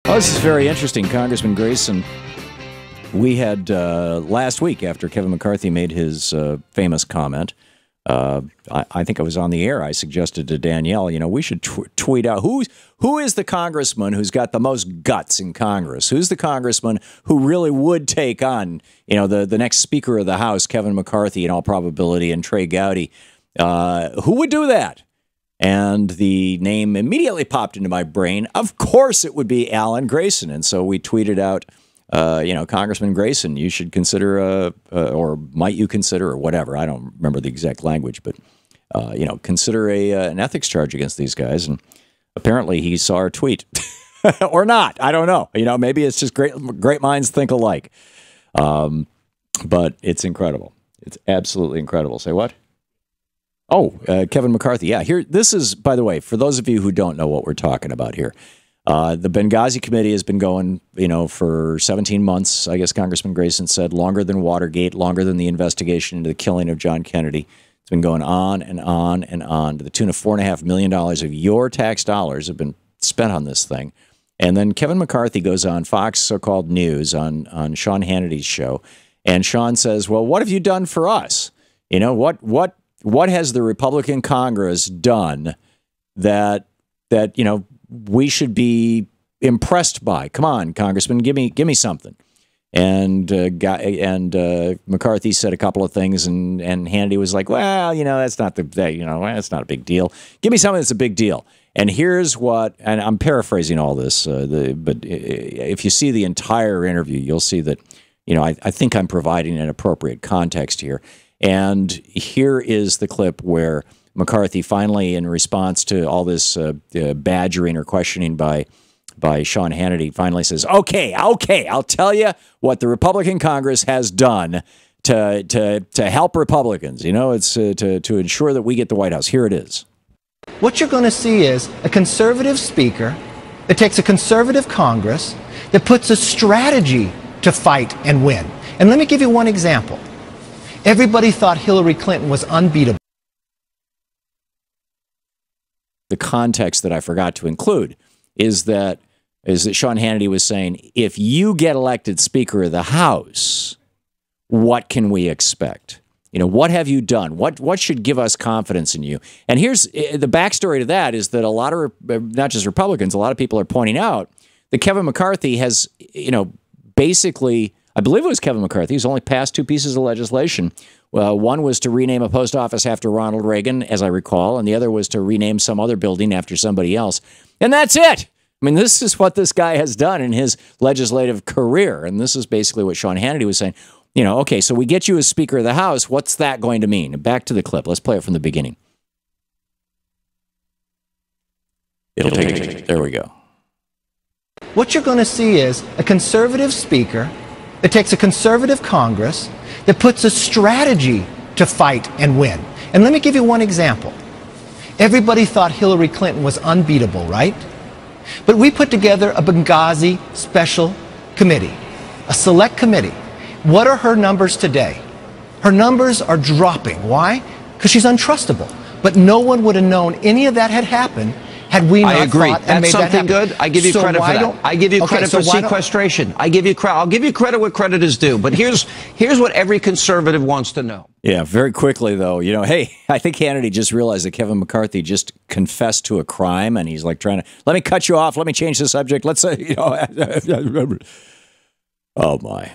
Well, this is very interesting, Congressman Grayson. We had last week, after Kevin McCarthy made his famous comment, I think I was on the air. I suggested to Danielle, we should tweet out who is the congressman who's got the most guts in Congress? Who's the congressman who really would take on, the next Speaker of the House, Kevin McCarthy, in all probability, and Trey Gowdy? Who would do that? And the name immediately popped into my brain. Of course, it would be Alan Grayson. And so we tweeted out, Congressman Grayson, you should consider, or might you consider, or whatever. I don't remember the exact language, but, consider an ethics charge against these guys. And apparently he saw our tweet or not. I don't know. Maybe it's just great minds think alike. But it's incredible. It's absolutely incredible. Say what? Oh, Kevin McCarthy. Yeah, this is, by the way, for those of you who don't know what we're talking about here. The Benghazi committee has been going, for 17 months, I guess Congressman Grayson said, longer than Watergate, longer than the investigation into the killing of John Kennedy. It's been going on and on and on to the tune of $4.5 million of your tax dollars have been spent on this thing. And then Kevin McCarthy goes on Fox so-called News on Sean Hannity's show. And Sean says, well, what have you done for us? What has the Republican Congress done that we should be impressed by? Come on, Congressman, give me something. And McCarthy said a couple of things, and Hannity was like, well, that's not that's not a big deal. Give me something that's a big deal. And here's what, and I'm paraphrasing all this, but if you see the entire interview, you'll see that, I think I'm providing an appropriate context here. And here is the clip where McCarthy finally, in response to all this badgering or questioning by Sean Hannity, finally says, okay, I'll tell you what the Republican Congress has done to help Republicans. It's to ensure that we get the White House. Here it is. What you're going to see is a conservative speaker that takes a conservative Congress that puts a strategy to fight and win. And let me give you one example. Everybody thought Hillary Clinton was unbeatable. The context that I forgot to include is that Sean Hannity was saying, if you get elected Speaker of the House, what can we expect? What have you done? What should give us confidence in you? And here's the backstory to that is that a lot of, not just Republicans, a lot of people are pointing out that Kevin McCarthy has, basically, I believe it was Kevin McCarthy who's only passed two pieces of legislation. One was to rename a post office after Ronald Reagan, as I recall, and the other was to rename some other building after somebody else. And that's it. I mean, this is what this guy has done in his legislative career. And this is basically what Sean Hannity was saying. Okay, so we get you as Speaker of the House. What's that going to mean? Back to the clip. Let's play it from the beginning. It'll take. There we go. What you're going to see is a conservative speaker that takes a conservative Congress that puts a strategy to fight and win. And let me give you one example. Everybody thought Hillary Clinton was unbeatable, right? But we put together a Benghazi special committee, a select committee. What are her numbers today? Her numbers are dropping. Why? Because she's untrustable. But no one would have known any of that had happened had we not thought and made that happen. Good. I give you credit for that. I give you credit for sequestration. I'll give you credit where credit is due. But here's what every conservative wants to know. Yeah, very quickly though, hey, I think Hannity just realized that Kevin McCarthy just confessed to a crime, and he's like trying to let me cut you off. Let me change the subject. Let's say, oh my.